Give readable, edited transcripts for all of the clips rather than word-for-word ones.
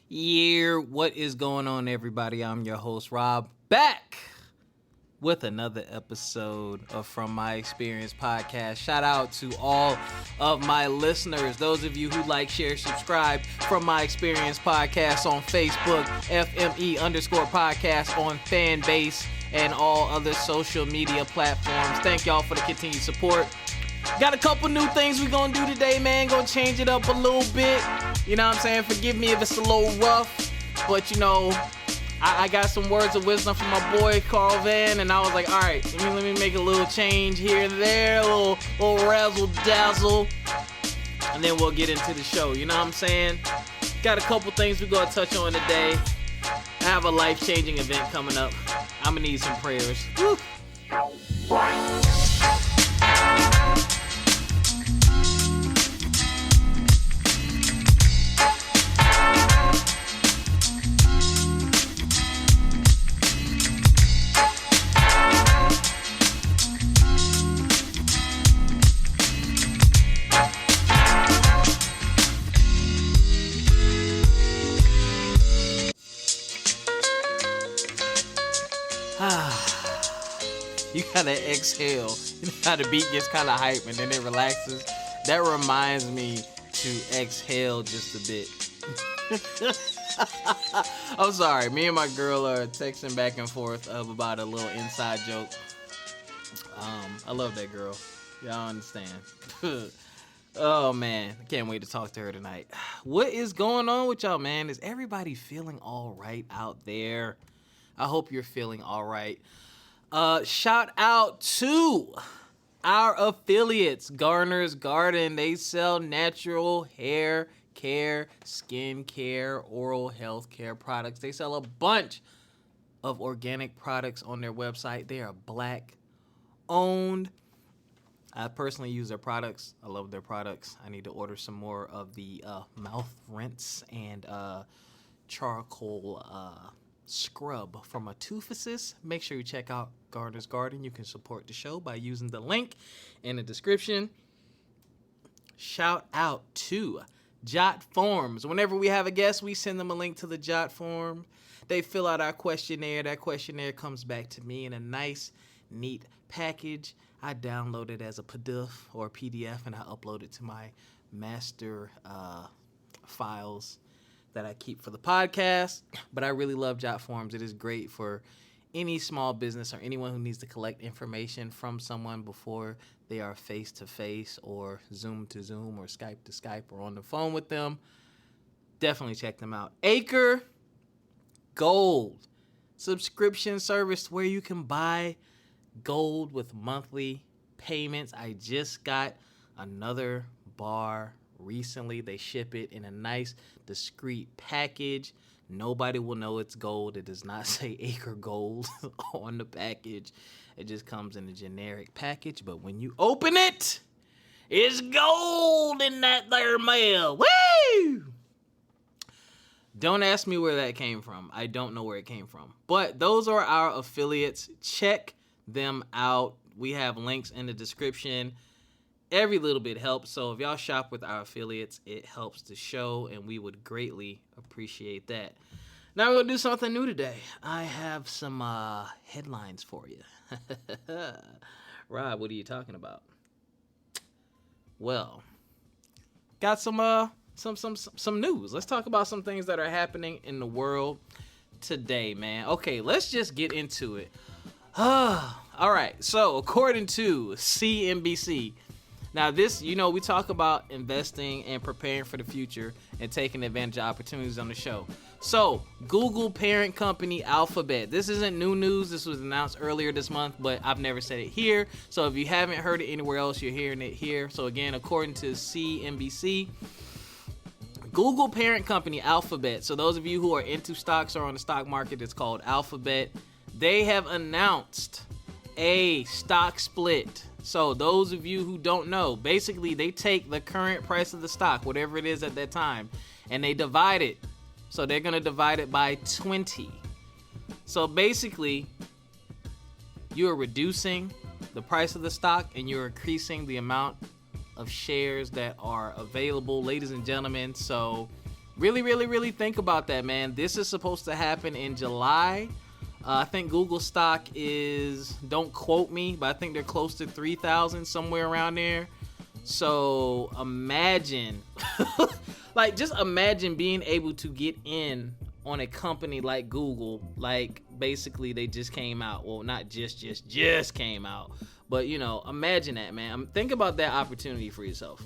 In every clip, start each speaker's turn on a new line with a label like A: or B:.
A: Yeah, what is going on, everybody? I'm your host, Rob, back with another episode of From My Experience podcast. Shout out to all of my listeners, those of you who like, share, subscribe From My Experience podcast on Facebook, FME_podcast on Fanbase, and all other social media platforms. Thank y'all for the continued support. Got a couple new things we're gonna do today, man. Gonna change it up a little bit. You know what I'm saying? Forgive me if it's a little rough, but you know, I got some words of wisdom from my boy Carl Van, and I was like, all right, let me make a little change here and there, a little razzle dazzle, and then we'll get into the show. You know what I'm saying? Got a couple things we're gonna touch on today. I have a life-changing event coming up. I'm gonna need some prayers. Woo. You gotta exhale. You know how the beat gets kind of hype and then it relaxes? That reminds me to exhale just a bit. I'm sorry. Me and my girl are texting back and forth about a little inside joke. I love that girl. Y'all understand. Oh, man. I can't wait to talk to her tonight. What is going on with y'all, man? Is everybody feeling all right out there? I hope you're feeling all right. Shout out to our affiliates, Garner's Garden. They sell natural hair care, skin care, oral health care products. They sell a bunch of organic products on their website. They are Black owned. I personally use their products. I love their products. I need to order some more of the mouth rinse and charcoal scrub from a toothicist. Make sure you check out Garner's Garden. You can support the show by using the link in the description. Shout out to Jot Forms. Whenever we have a guest, we send them a link to the Jot Form. They fill out our questionnaire. That questionnaire comes back to me in a nice, neat package. I download it as a PDF or a PDF, and I upload it to my master files that I keep for the podcast. But I really love Jot Forms. It is great for any small business or anyone who needs to collect information from someone before they are face-to-face or Zoom-to-Zoom or Skype-to-Skype or on the phone with them. Definitely check them out. Acre Gold, subscription service where you can buy gold with monthly payments. I just got another bar recently. They ship it in a nice, discreet package. Nobody will know it's gold. It does not say Acre Gold on the package. It just comes in a generic package. But when you open it, it's gold in that there mail. Woo! Don't ask me where that came from. I don't know where it came from. But those are our affiliates. Check them out. We have links in the description. Every little bit helps. So if y'all shop with our affiliates, it helps the show, and we would greatly appreciate that. Now we're going to do something new today. I have some headlines for you. Rob, what are you talking about? Well, got some news. Let's talk about some things that are happening in the world today, man. Okay, let's just get into it. All right. So according to CNBC, now this, we talk about investing and preparing for the future and taking advantage of opportunities on the show. So Google parent company Alphabet. This isn't new news. This was announced earlier this month, but I've never said it here. So if you haven't heard it anywhere else, you're hearing it here. So again, according to CNBC, Google parent company Alphabet. So those of you who are into stocks or on the stock market, it's called Alphabet. They have announced a stock split. So those of you who don't know, basically they take the current price of the stock, whatever it is at that time, and they divide it. So they're going to divide it by 20. So basically, you are reducing the price of the stock and you're increasing the amount of shares that are available, ladies and gentlemen. So Really, really, really think about that, man. This is supposed to happen in July. I think Google stock is, don't quote me, but I think they're close to 3,000, somewhere around there. So imagine, like, just imagine being able to get in on a company like Google. Like, basically, they just came out. Well, not just came out, but you know, imagine that, man. Think about that opportunity for yourself.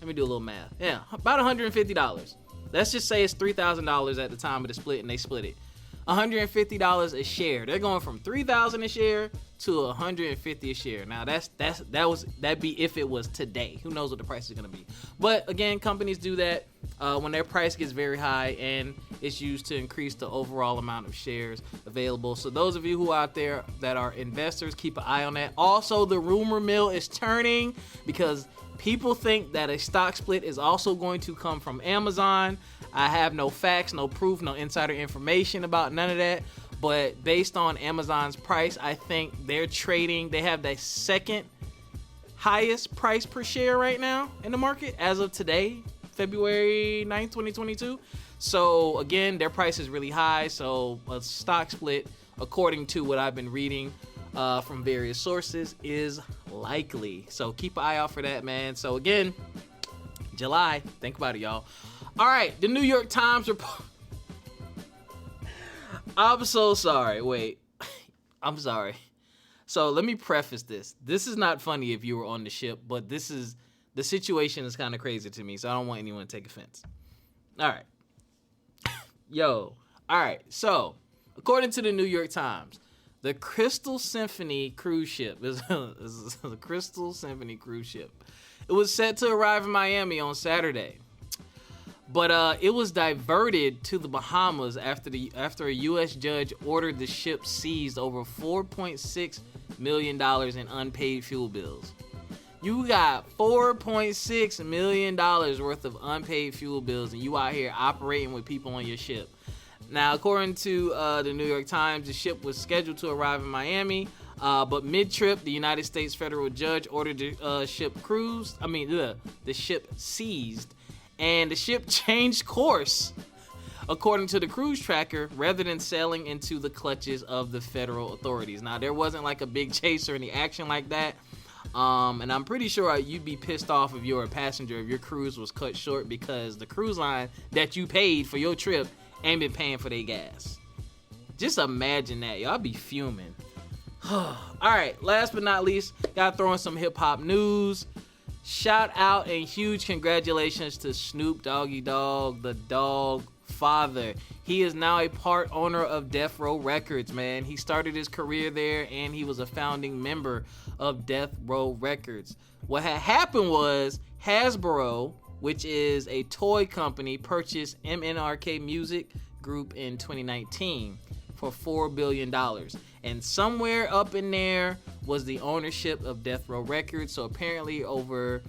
A: Let me do a little math. Yeah, about $150. Let's just say it's $3,000 at the time of the split, and they split it. $150 a share. They're going from $3,000 a share to $150 a share. Now that'd be if it was today. Who knows what the price is gonna be? But again, companies do that when their price gets very high, and it's used to increase the overall amount of shares available. So those of you who are out there that are investors, keep an eye on that. Also, the rumor mill is turning because people think that a stock split is also going to come from Amazon. I have no facts, no proof, no insider information about none of that. But based on Amazon's price, I think they have the second highest price per share right now in the market as of today, February 9th, 2022. So again, their price is really high. So a stock split, according to what I've been reading from various sources, is likely. So keep an eye out for that, man. So again, July, think about it, y'all. All right, the New York Times report. I'm so sorry. Wait, I'm sorry. So let me preface this. This is not funny if you were on the ship, but the situation is kind of crazy to me, so I don't want anyone to take offense. All right. Yo. All right. So, according to the New York Times, the Crystal Symphony cruise ship is the Crystal Symphony cruise ship. It was set to arrive in Miami on Saturday, but it was diverted to the Bahamas after a U.S. judge ordered the ship seized over $4.6 million in unpaid fuel bills. You got $4.6 million worth of unpaid fuel bills, and you out here operating with people on your ship. Now, according to the New York Times, the ship was scheduled to arrive in Miami, but mid-trip, the United States federal judge ordered the ship seized, and the ship changed course, according to the cruise tracker, rather than sailing into the clutches of the federal authorities. Now, there wasn't like a big chase or any action like that. And I'm pretty sure you'd be pissed off if you're a passenger if your cruise was cut short because the cruise line that you paid for your trip ain't been paying for their gas. Just imagine that, y'all be fuming. All right, last but not least, gotta throw in some hip hop news. Shout out and huge congratulations to Snoop Doggy Dogg, the dog father. He is now a part owner of Death Row Records, man. He started his career there, and he was a founding member of Death Row Records. What had happened was Hasbro, which is a toy company, purchased MNRK Music Group in 2019 for $4 billion. And somewhere up in there was the ownership of Death Row Records. So apparently over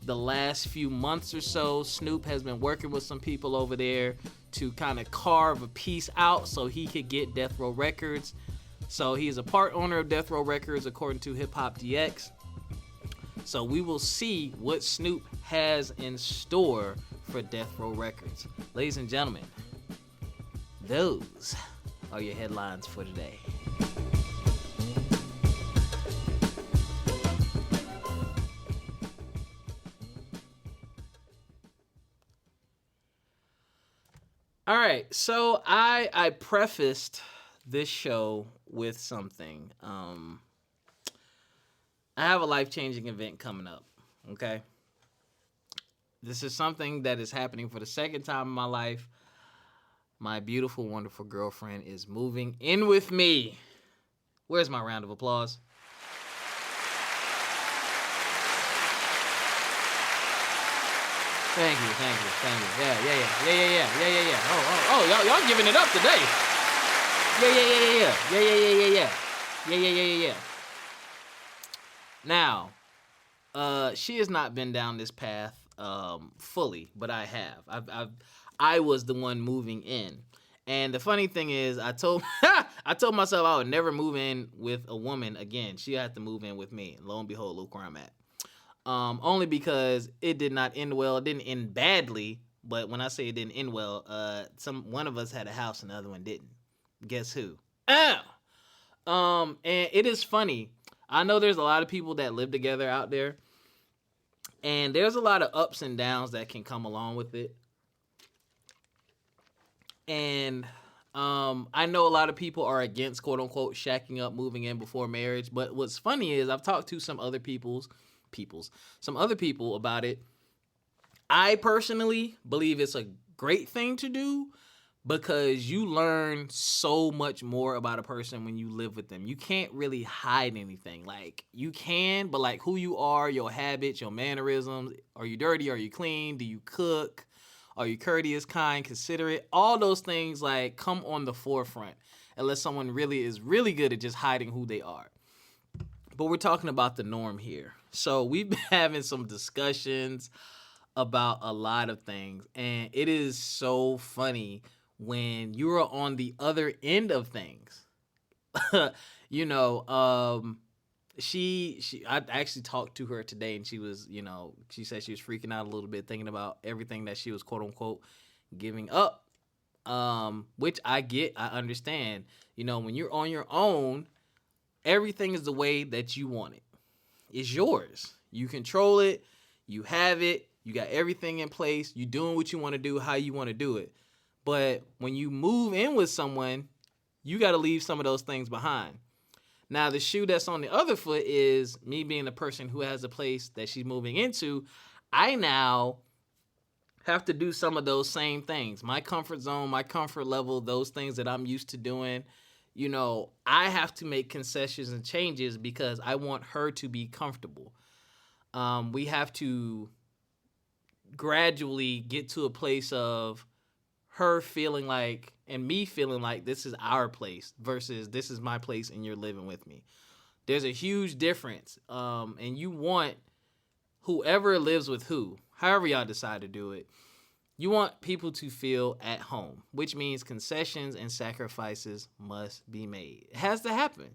A: the last few months or so, Snoop has been working with some people over there to kind of carve a piece out so he could get Death Row Records. So he is a part owner of Death Row Records, according to Hip Hop DX. So we will see what Snoop has in store for Death Row Records. Ladies and gentlemen, those are your headlines for today. All right, so I prefaced this show with something. I have a life-changing event coming up, okay? This is something that is happening for the second time in my life. My beautiful, wonderful girlfriend is moving in with me. Where's my round of applause? Thank you. Yeah. Oh, y'all giving it up today. Yeah. Now, she has not been down this path fully, but I have. I was the one moving in. And the funny thing is, I told myself I would never move in with a woman again. She had to move in with me. And lo and behold, look where I'm at. Only because it did not end well. It didn't end badly, But when I say it didn't end well, one of us had a house and the other one didn't. Guess who? And it is funny. I know there's a lot of people that live together out there, and there's a lot of ups and downs that can come along with it. And I know a lot of people are against quote unquote shacking up, moving in before marriage. But what's funny is I've talked to some other people about it. I personally believe it's a great thing to do because you learn so much more about a person when you live with them. You can't really hide anything. Like, you can, but like who you are, your habits, your mannerisms. Are you dirty? Are you clean? Do you cook? Are you courteous, kind, considerate? All those things like come on the forefront unless someone really is really good at just hiding who they are. But we're talking about the norm here. So we've been having some discussions about a lot of things, and it is so funny when you're on the other end of things. you know, I actually talked to her today, and she was, she said she was freaking out a little bit thinking about everything that she was quote unquote giving up. Which I get, I understand. When you're on your own, everything is the way that you want it. It's yours. You control it. You have it. You got everything in place. You're doing what you want to do, how you want to do it. But when you move in with someone, you got to leave some of those things behind. Now, the shoe that's on the other foot is me being the person who has a place that she's moving into. I now have to do some of those same things. My comfort zone, my comfort level, those things that I'm used to doing. I have to make concessions and changes because I want her to be comfortable. We have to gradually get to a place of her feeling like, and me feeling like this is our place versus this is my place and you're living with me. There's a huge difference. And you want whoever lives with who, however y'all decide to do it, you want people to feel at home, which means concessions and sacrifices must be made. It has to happen.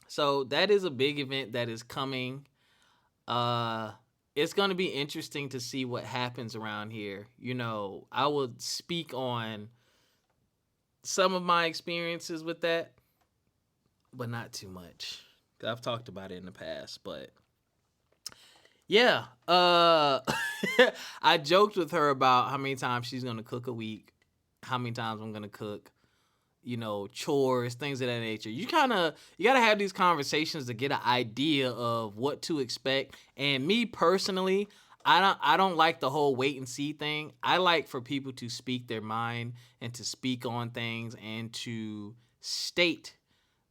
A: So that is a big event that is coming. It's going to be interesting to see what happens around here. I will speak on some of my experiences with that, but not too much. I've talked about it in the past, but yeah. I joked with her about how many times she's going to cook a week, how many times I'm going to cook, chores, things of that nature. You got to have these conversations to get an idea of what to expect. And me personally, I don't like the whole wait and see thing. I like for people to speak their mind and to speak on things and to state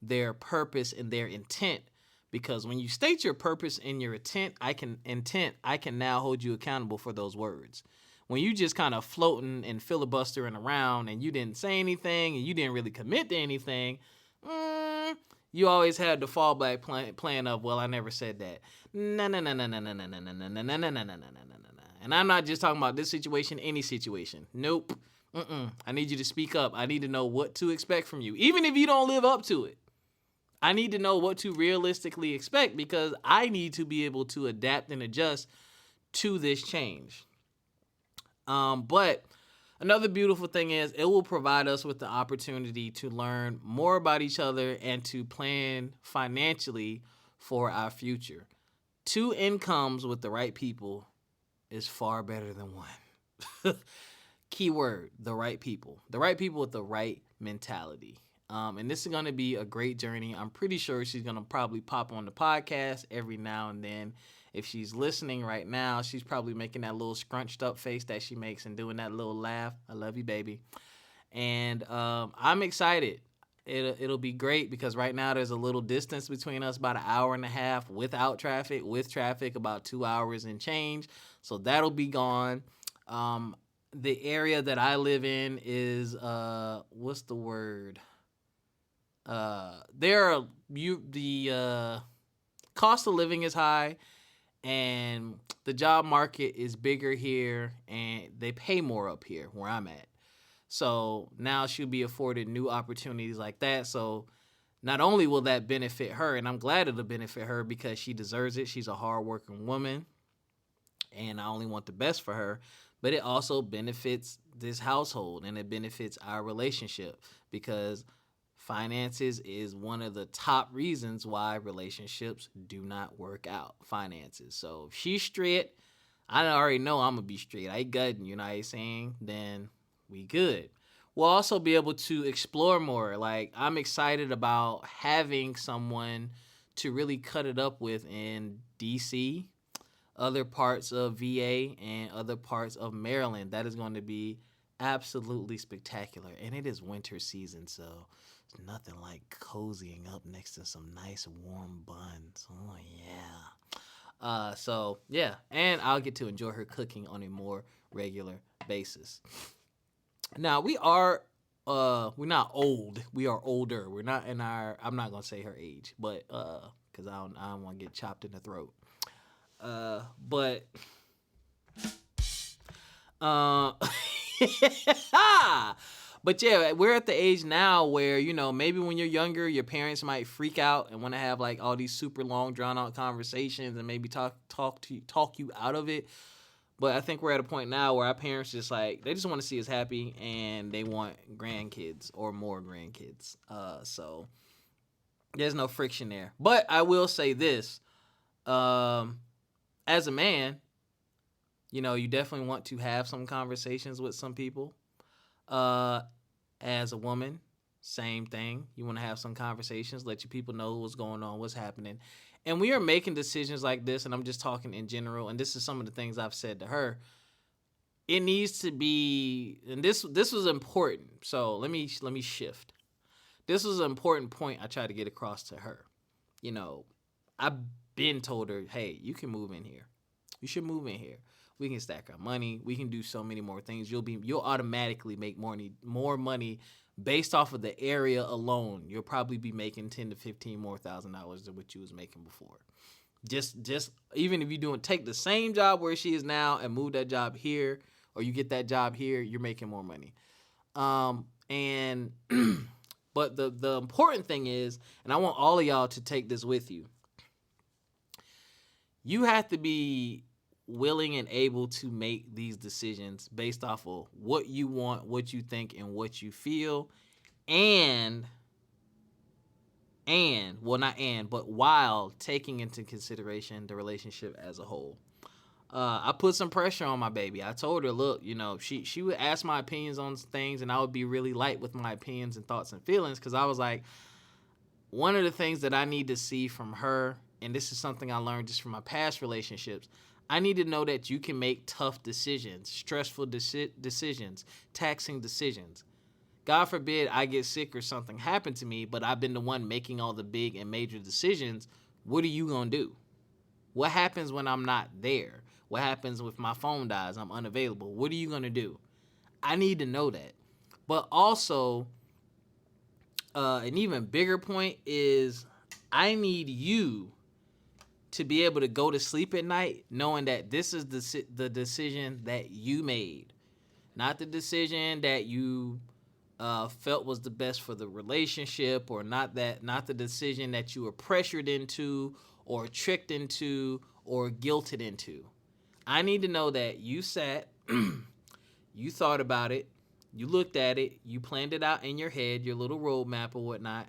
A: their purpose and their intent. Because when you state your purpose and your intent, I can now hold you accountable for those words. When you just kind of floating and filibustering around and you didn't say anything and you didn't really commit to anything, you always had the fallback plan of, well, I never said that. No. And I'm not just talking about this situation, any situation. Nope. I need you to speak up. I need to know what to expect from you. Even if you don't live up to it. I need to know what to realistically expect because I need to be able to adapt and adjust to this change. But another beautiful thing is it will provide us with the opportunity to learn more about each other and to plan financially for our future. 2 incomes with the right people is far better than one. Keyword, the right people. The right people with the right mentality. And this is going to be a great journey. I'm pretty sure she's going to probably pop on the podcast every now and then. If she's listening right now, she's probably making that little scrunched up face that she makes and doing that little laugh. I love you, baby. And I'm excited. It'll be great because right now there's a little distance between us, about an hour and a half without traffic. With traffic, about 2 hours and change. So that'll be gone. The area that I live in is, what's the word? The cost of living is high and the job market is bigger here and they pay more up here where I'm at. So now she'll be afforded new opportunities like that. So not only will that benefit her, and I'm glad it'll benefit her because she deserves it. She's a hardworking woman and I only want the best for her. but it also benefits this household and it benefits our relationship because finances is one of the top reasons why relationships do not work out. Finances. So if she's straight, I already know I'm gonna be straight. I ain't gutting, you know what I'm saying? Then we good. We'll also be able to explore more. Like I'm excited about having someone to really cut it up with in DC, other parts of VA, and other parts of Maryland. That is going to be absolutely spectacular. And it is winter season, so it's nothing like cozying up next to some nice warm buns. Oh yeah. So yeah, and I'll get to enjoy her cooking on a more regular basis. Now we're not old. We are older. We're not in our. I'm not gonna say her age, but because I don't want to get chopped in the throat. But uh, but yeah, we're at the age now where maybe when you're younger, your parents might freak out and want to have like all these super long, drawn out conversations and maybe talk you out of it. But I think we're at a point now where our parents they just want to see us happy and they want grandkids or more grandkids. So there's no friction there. But I will say this, as a man, you definitely want to have some conversations with some people. As a woman, same thing. You want to have some conversations, let your people know what's going on, what's happening. And we are making decisions like this, and I'm just talking in general, and this is some of the things I've said to her. It needs to be, and this was important. So let me shift. This was an important point I tried to get across to her. I've been told her, hey, you can move in here. You should move in here. We can stack our money. We can do so many more things. You'll automatically make more money based off of the area alone. You'll probably be making $10,000 to $15,000 than what you was making before. Just even if you take the same job where she is now and move that job here, or you get that job here, you're making more money. And but the important thing is, and I want all of y'all to take this with you. You have to be willing and able to make these decisions based off of what you want, what you think, and what you feel, and but while taking into consideration the relationship as a whole. I put some pressure on my baby. I told her, look, she would ask my opinions on things, and I would be really light with my opinions and thoughts and feelings, because I was like, one of the things that I need to see from her, and this is something I learned just from my past relationships, I need to know that you can make tough decisions, stressful decisions, taxing decisions. God forbid I get sick or something happen to me, but I've been the one making all the big and major decisions. What are you going to do? What happens when I'm not there? What happens if my phone dies? I'm unavailable. What are you going to do? I need to know that. But also, an even bigger point is I need you to be able to go to sleep at night knowing that this is the decision that you made, not the decision that you felt was the best for the relationship, or not the decision that you were pressured into or tricked into or guilted into. I need to know that you sat, you thought about it, you looked at it, you planned it out in your head, your little roadmap or whatnot.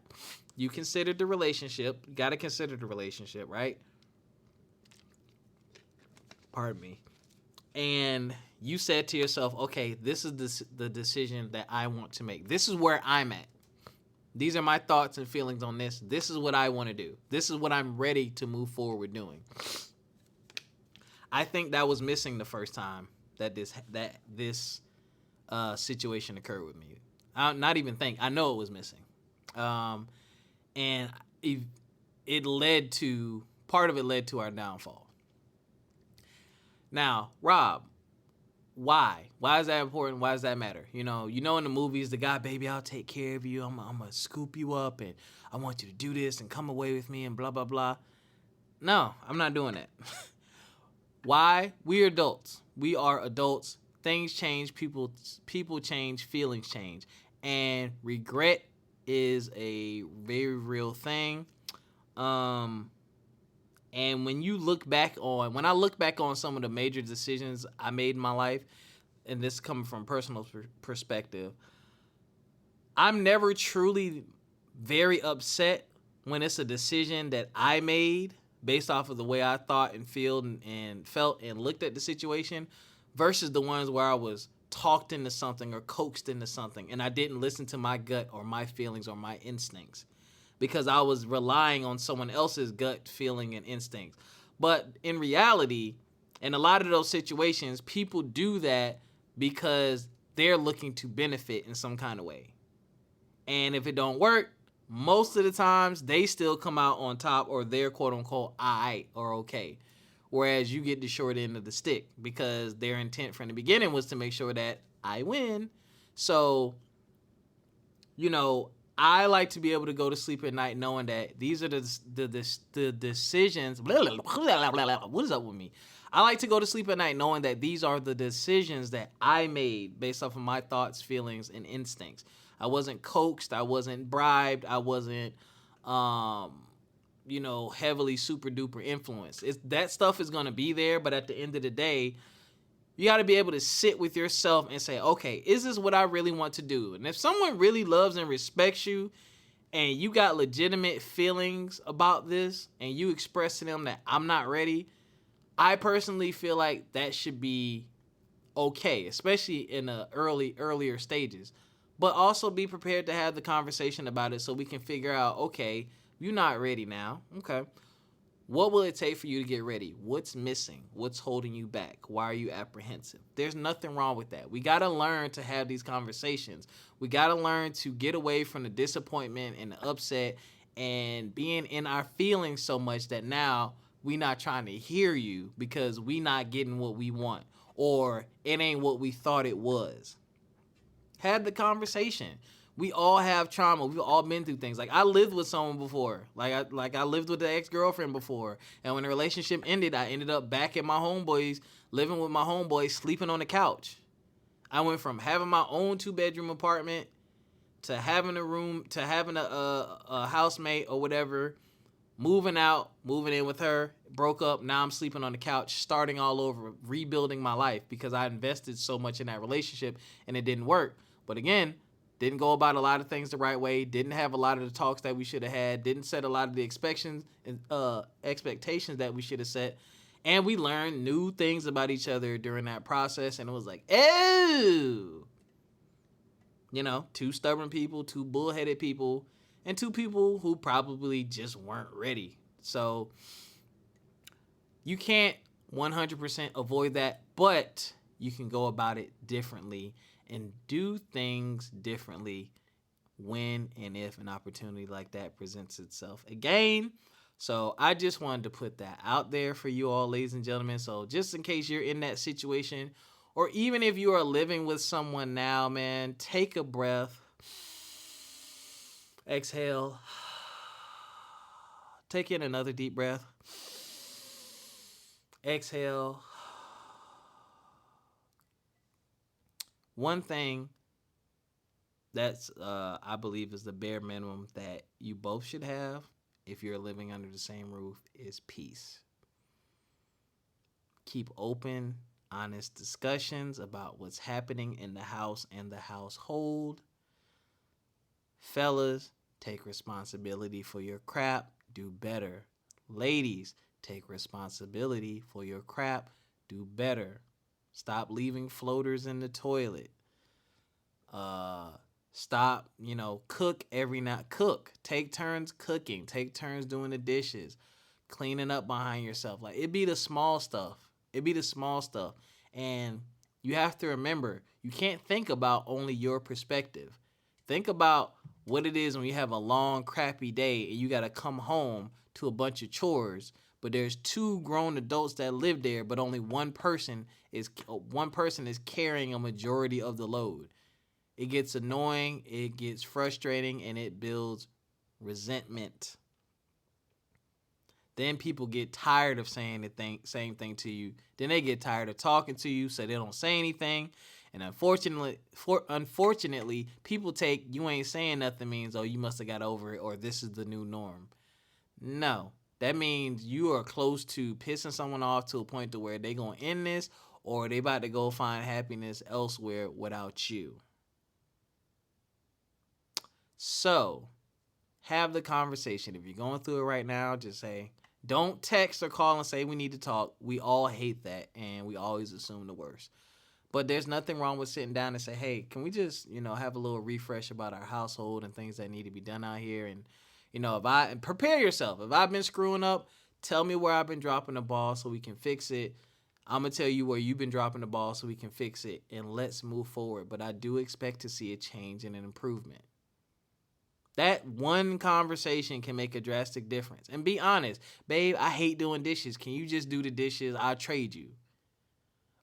A: You considered the relationship. You got to consider the relationship, right? Pardon me. And you said to yourself, okay, this is the decision that I want to make. This is where I'm at. These are my thoughts and feelings on this. This is what I want to do. This is what I'm ready to move forward doing. I think that was missing the first time that this situation occurred with me. I know it was missing. And part of it led to our downfall. Now, Rob, why? Why is that important? Why does that matter? In the movies, the guy, baby, I'll take care of you. I'm going to scoop you up, and I want you to do this and come away with me and blah, blah, blah. No, I'm not doing that. Why? We are adults. We are adults. Things change. People change. Feelings change. And regret is a very real thing. And when I look back on some of the major decisions I made in my life, and this is coming from personal perspective, I'm never truly very upset when it's a decision that I made based off of the way I thought and felt and looked at the situation versus the ones where I was talked into something or coaxed into something and I didn't listen to my gut or my feelings or my instincts because I was relying on someone else's gut feeling and instincts. But in reality, in a lot of those situations, people do that because they're looking to benefit in some kind of way. And if it don't work, most of the times they still come out on top or they're quote unquote alright or okay. Whereas you get the short end of the stick because their intent from the beginning was to make sure that I win. So, I like to be able to go to sleep at night knowing that these are the decisions. What is up with me? I like to go to sleep at night knowing that these are the decisions that I made based off of my thoughts, feelings, and instincts. I wasn't coaxed. I wasn't bribed. I wasn't, heavily super duper influenced. That stuff is going to be there, but at the end of the day, you got to be able to sit with yourself and say, okay, is this what I really want to do? And if someone really loves and respects you and you got legitimate feelings about this and you express to them that I'm not ready, I personally feel like that should be okay, especially in the earlier stages. But also be prepared to have the conversation about it so we can figure out, okay, you're not ready now. Okay. What will it take for you to get ready? What's missing? What's holding you back? Why are you apprehensive? There's nothing wrong with that. We got to learn to have these conversations. We got to learn to get away from the disappointment and the upset and being in our feelings so much that now we not trying to hear you because we not getting what we want or it ain't what we thought it was. Have the conversation. We all have trauma. We've all been through things. Like I lived with someone before. Like I lived with an ex-girlfriend before. And when the relationship ended, I ended up back at my homeboys, living with my homeboys, sleeping on the couch. I went from having my own 2-bedroom apartment to having a room, to having a housemate or whatever, moving out, moving in with her, broke up. Now I'm sleeping on the couch, starting all over, rebuilding my life because I invested so much in that relationship and it didn't work. But again, didn't go about a lot of things the right way, didn't have a lot of the talks that we should have had, didn't set a lot of the expectations that we should have set. And we learned new things about each other during that process. And it was like, oh, 2 stubborn people, 2 bullheaded people, and 2 people who probably just weren't ready. So you can't 100% avoid that, but you can go about it differently and do things differently when and if an opportunity like that presents itself again. So I just wanted to put that out there for you all, ladies and gentlemen. So just in case you're in that situation, or even if you are living with someone now, man, take a breath. Exhale. Take in another deep breath. Exhale. One thing that's I believe is the bare minimum that you both should have if you're living under the same roof is peace. Keep open, honest discussions about what's happening in the house and the household. Fellas, take responsibility for your crap. Do better. Ladies, take responsibility for your crap. Do better. Stop leaving floaters in the toilet. Stop, cook every night. Cook. Take turns cooking. Take turns doing the dishes. Cleaning up behind yourself. Like, it be the small stuff. And you have to remember, you can't think about only your perspective. Think about what it is when you have a long, crappy day and you got to come home to a bunch of chores, but there's 2 grown adults that live there, but only one person is carrying a majority of the load. It gets annoying, it gets frustrating, and it builds resentment. Then people get tired of saying the same thing to you. Then they get tired of talking to you, so they don't say anything. And unfortunately, people take you ain't saying nothing means, oh, you must have got over it, or this is the new norm. No, that means you are close to pissing someone off to a point to where they going to end this, or they about to go find happiness elsewhere without you. So, have the conversation. If you're going through it right now, just say, don't text or call and say we need to talk. We all hate that, and we always assume the worst. But there's nothing wrong with sitting down and say, hey, can we just, have a little refresh about our household and things that need to be done out here? And, prepare yourself. If I've been screwing up, tell me where I've been dropping the ball so we can fix it. I'm going to tell you where you've been dropping the ball so we can fix it. And let's move forward. But I do expect to see a change and an improvement. That one conversation can make a drastic difference. And be honest, babe, I hate doing dishes. Can you just do the dishes? I'll trade you.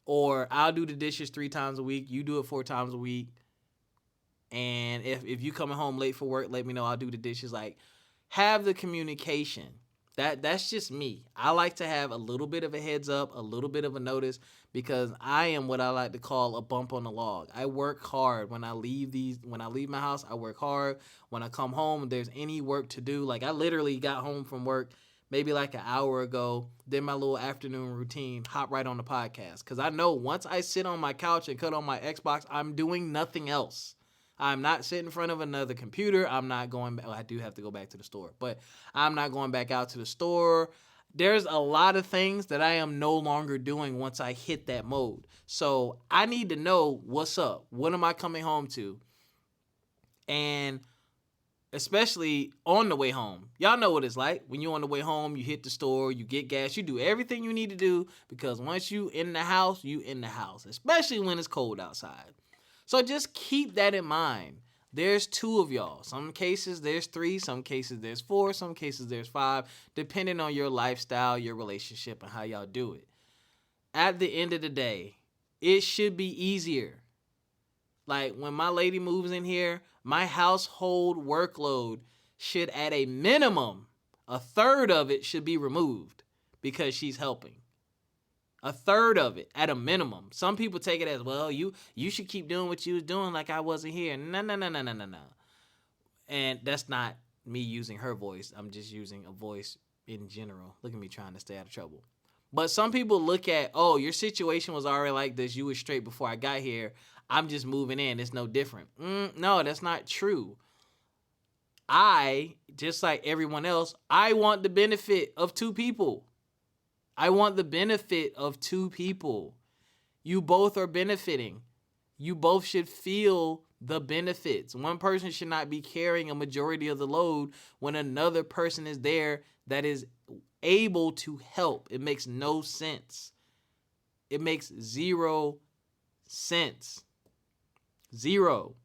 A: Or I'll do the dishes 3 times a week. You do it 4 times a week. And if you coming home late for work, let me know. I'll do the dishes. Like, have the communication. That's just me. I like to have a little bit of a heads up, a little bit of a notice, because I am what I like to call a bump on the log. I work hard when I leave my house. I work hard. When I come home, if there's any work to do. Like, I literally got home from work maybe like an hour ago, did my little afternoon routine, hop right on the podcast. Because I know once I sit on my couch and cut on my Xbox, I'm doing nothing else. I'm not sitting in front of another computer. I'm not going back. Well, I do have to go back to the store, but I'm not going back out to the store. There's a lot of things that I am no longer doing once I hit that mode. So I need to know what's up. What am I coming home to? And especially on the way home. Y'all know what it's like. When you're on the way home, you hit the store, you get gas, you do everything you need to do, because once you in the house, you in the house, especially when it's cold outside. So just keep that in mind. There's 2 of y'all. Some cases there's 3, some cases there's 4, some cases there's 5, depending on your lifestyle, your relationship, and how y'all do it. At the end of the day, it should be easier. Like, when my lady moves in here, my household workload should, at a minimum, 1/3 of it should be removed because she's helping. 1/3 of it, at a minimum. Some people take it as, well, you should keep doing what you was doing like I wasn't here. No. And that's not me using her voice. I'm just using a voice in general. Look at me trying to stay out of trouble. But some people look at, oh, your situation was already like this. You were straight before I got here. I'm just moving in. It's no different. No, that's not true. I, just like everyone else, I want the benefit of 2 people. I want the benefit of 2 people. You both are benefiting. You both should feel the benefits. One person should not be carrying a majority of the load when another person is there that is able to help. It makes no sense. It makes 0 sense. 0.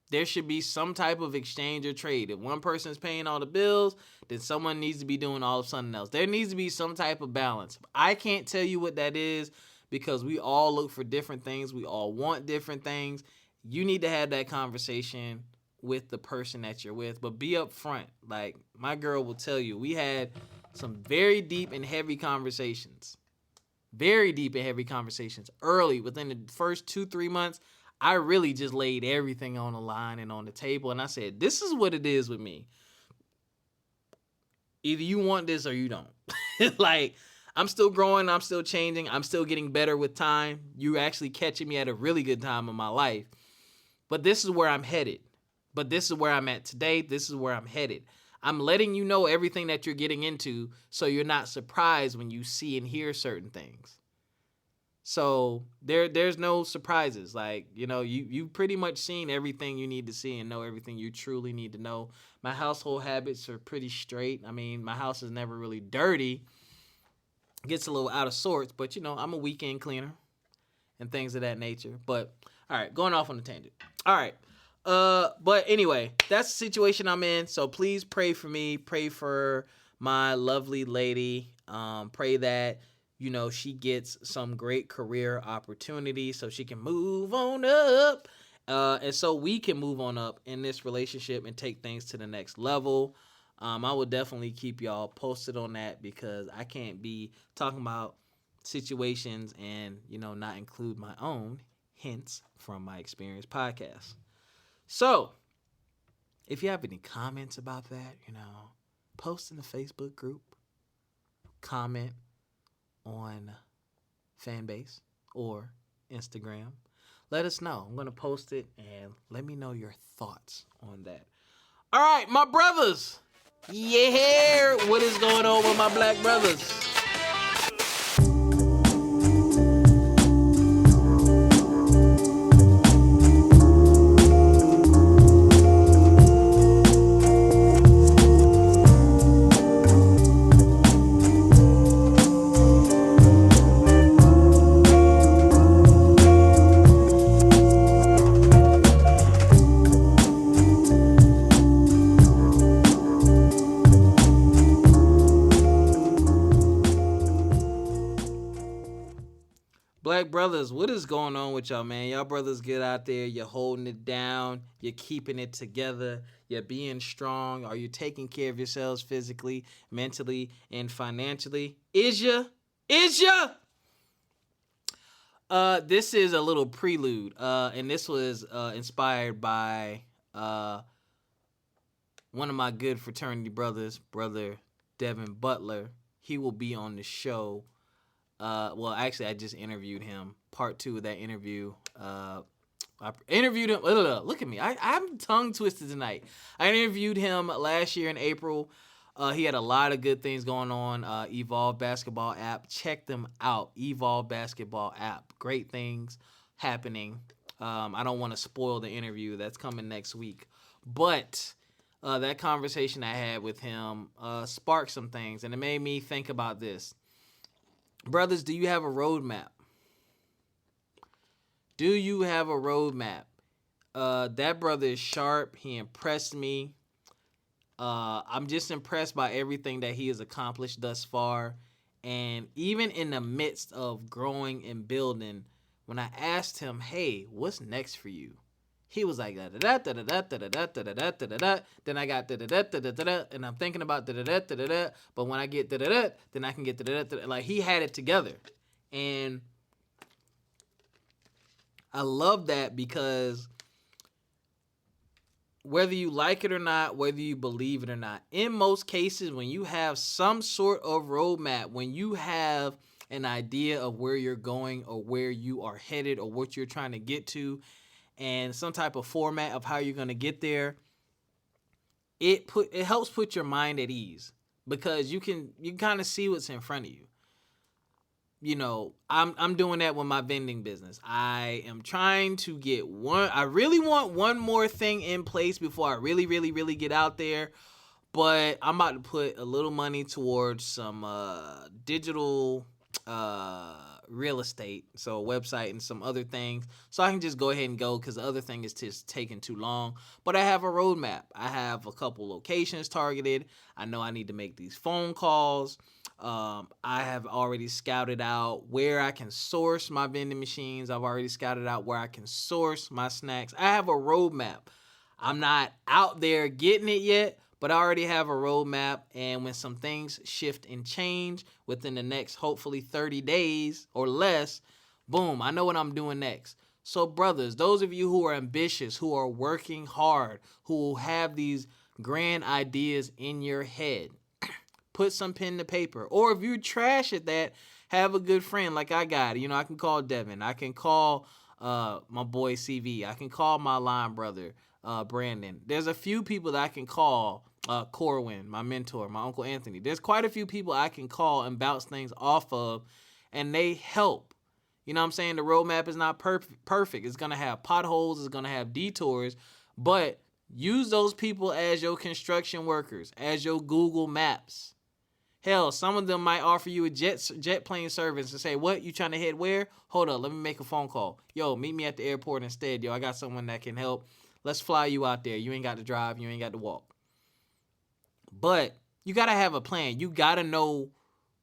A: There should be some type of exchange or trade. If one person is paying all the bills, then someone needs to be doing all of something else. There needs to be some type of balance. I can't tell you what that is, because we all look for different things. We all want different things. You need to have that conversation with the person that you're with, but be upfront. Like, my girl will tell you, we had some very deep and heavy conversations. Very deep and heavy conversations early. Within the first 2-3 months, I really just laid everything on the line and on the table. And I said, this is what it is with me. Either you want this or you don't. Like, I'm still growing. I'm still changing. I'm still getting better with time. You're actually catching me at a really good time in my life. But this is where I'm headed. But this is where I'm at today. This is where I'm headed. I'm letting you know everything that you're getting into, so you're not surprised when you see and hear certain things. So there's no surprises. Like, you've pretty much seen everything you need to see and know everything you truly need to know. My household habits are pretty straight. I mean, my house is never really dirty. It gets a little out of sorts, but I'm a weekend cleaner and things of that nature. But all right, going off on a tangent. All right. But anyway, that's the situation I'm in. So please pray for me. Pray for my lovely lady. Pray that, she gets some great career opportunity so she can move on up. And so we can move on up in this relationship and take things to the next level. I will definitely keep y'all posted on that, because I can't be talking about situations and, not include my own hints from my experience podcast. So, if you have any comments about that, post in the Facebook group, comment, on Fanbase or Instagram. Let us know. I'm going to post it and let me know your thoughts on that. All right, my brothers. Yeah, what is going on with my black brothers? Black brothers, what is going on with y'all, man? Y'all brothers get out there, you're holding it down, you're keeping it together, you're being strong. Are you taking care of yourselves physically, mentally, and financially? Is ya? Is ya? This is a little prelude, and this was inspired by one of my good fraternity brothers, Brother Devin Butler. He will be on the show. Well, actually, I just interviewed him. Part 2 of that interview. I interviewed him. Look at me. I'm tongue twisted tonight. I interviewed him last year in April. He had a lot of good things going on. Evolve Basketball app. Check them out. Evolve Basketball app. Great things happening. I don't want to spoil the interview. That's coming next week. But that conversation I had with him sparked some things, and it made me think about this. Brothers, do you have a roadmap? Do you have a roadmap? That brother is sharp. He impressed me. I'm just impressed by everything that he has accomplished thus far. And even in the midst of growing and building, when I asked him, hey, what's next for you? He was like, da-da-da-da-da-da-da-da-da-da-da-da. Then I got da-da-da-da-da-da-da, and I'm thinking about da-da-da-da-da-da, but when I get da-da-da, then I can get da-da-da-da. Like, he had it together. And I love that because whether you like it or not, whether you believe it or not, in most cases, when you have some sort of roadmap, when you have an idea of where you're going or where you are headed or what you're trying to get to, and some type of format of how you're going to get there, it helps put your mind at ease because you can kind of see what's in front of you. You know, I'm doing that with my vending business. I am trying to get I really want one more thing in place before I really, really, really get out there. But I'm about to put a little money towards some digital real estate, so a website and some other things, so I can just go ahead and go because the other thing is just taking too long. But I have a roadmap. I have a couple locations targeted. I know I need to make these phone calls. I have already scouted out where I can source my vending machines. I've already scouted out where I can source my snacks. I have a roadmap. I'm not out there getting it yet, but I already have a roadmap, and when some things shift and change within the next, hopefully 30 days or less, boom, I know what I'm doing next. So brothers, those of you who are ambitious, who are working hard, who have these grand ideas in your head, put some pen to paper. Or if you're trash at that, have a good friend like I got. You know, I can call Devin. I can call my boy CV. I can call my line brother, Brandon. There's a few people that I can call. Corwin, my mentor, my Uncle Anthony. There's quite a few people I can call and bounce things off of, and they help. You know what I'm saying? The roadmap is not perfect. It's going to have potholes. It's going to have detours. But use those people as your construction workers, as your Google Maps. Hell, some of them might offer you a jet plane service and say, what, you trying to head where? Hold up, let me make a phone call. Yo, meet me at the airport instead. Yo, I got someone that can help. Let's fly you out there. You ain't got to drive. You ain't got to walk. But you got to have a plan. You got to know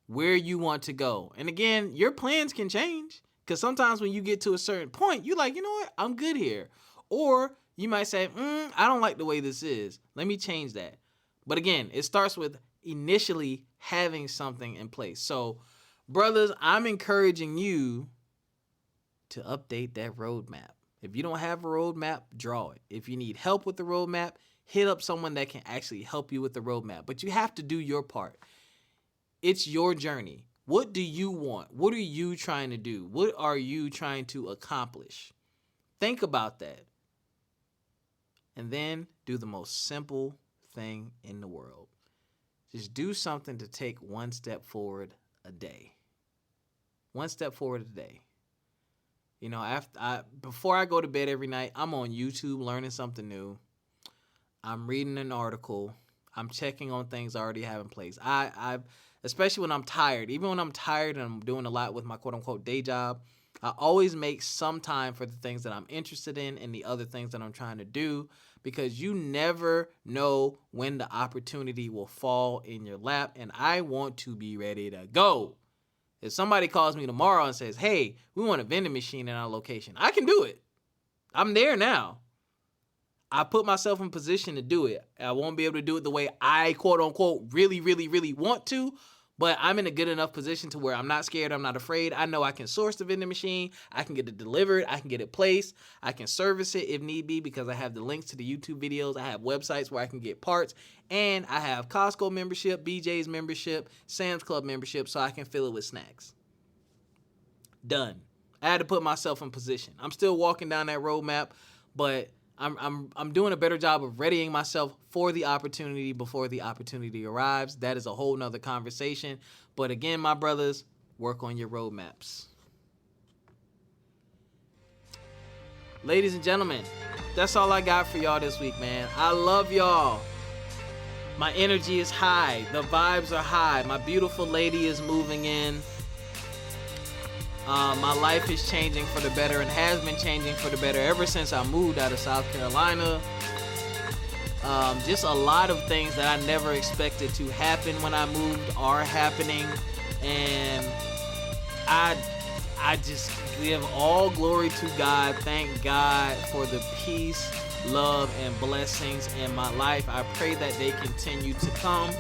A: where you want to go. And again, your plans can change because sometimes when you get to a certain point, you're like, you know what? I'm good here. Or you might say, I don't like the way this is. Let me change that. But again, it starts with initially having something in place. So, brothers, I'm encouraging you to update that roadmap. If you don't have a roadmap, draw it. If you need help with the roadmap, hit up someone that can actually help you with the roadmap. But you have to do your part. It's your journey. What do you want? What are you trying to do? What are you trying to accomplish? Think about that. And then do the most simple thing in the world. Just do something to take one step forward a day. One step forward a day. You know, before I go to bed every night, I'm on YouTube learning something new. I'm reading an article. I'm checking on things I already have in place. I especially when I'm tired. Even when I'm tired and I'm doing a lot with my quote-unquote day job, I always make some time for the things that I'm interested in and the other things that I'm trying to do, because you never know when the opportunity will fall in your lap, and I want to be ready to go. If somebody calls me tomorrow and says, hey, we want a vending machine in our location, I can do it. I'm there now. I put myself in position to do it. I won't be able to do it the way I, quote unquote, really, really, really want to, but I'm in a good enough position to where I'm not scared. I'm not afraid. I know I can source the vending machine. I can get it delivered. I can get it placed. I can service it if need be, because I have the links to the YouTube videos. I have websites where I can get parts, and I have Costco membership, BJ's membership, Sam's Club membership, so I can fill it with snacks. Done. I had to put myself in position. I'm still walking down that roadmap, but I'm doing a better job of readying myself for the opportunity before the opportunity arrives. That is a whole nother conversation. But again, my brothers, work on your roadmaps. Ladies and gentlemen, that's all I got for y'all this week, man. I love y'all. My energy is high. The vibes are high. My beautiful lady is moving in. My life is changing for the better and has been changing for the better ever since I moved out of South Carolina. Just a lot of things that I never expected to happen when I moved are happening. And I just give all glory to God. Thank God for the peace, love, and blessings in my life. I pray that they continue to come.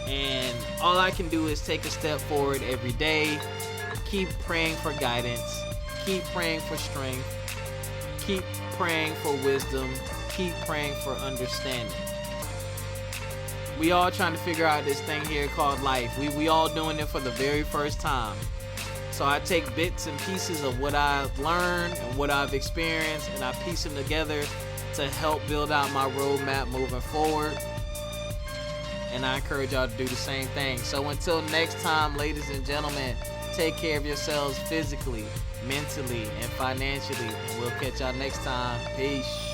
A: And all I can do is take a step forward every day. Keep praying for guidance. Keep praying for strength. Keep praying for wisdom. Keep praying for understanding. We all trying to figure out this thing here called life. We all doing it for the very first time. So I take bits and pieces of what I've learned and what I've experienced, and I piece them together to help build out my roadmap moving forward. And I encourage y'all to do the same thing. So until next time, ladies and gentlemen, take care of yourselves physically, mentally, and financially. And we'll catch y'all next time. Peace.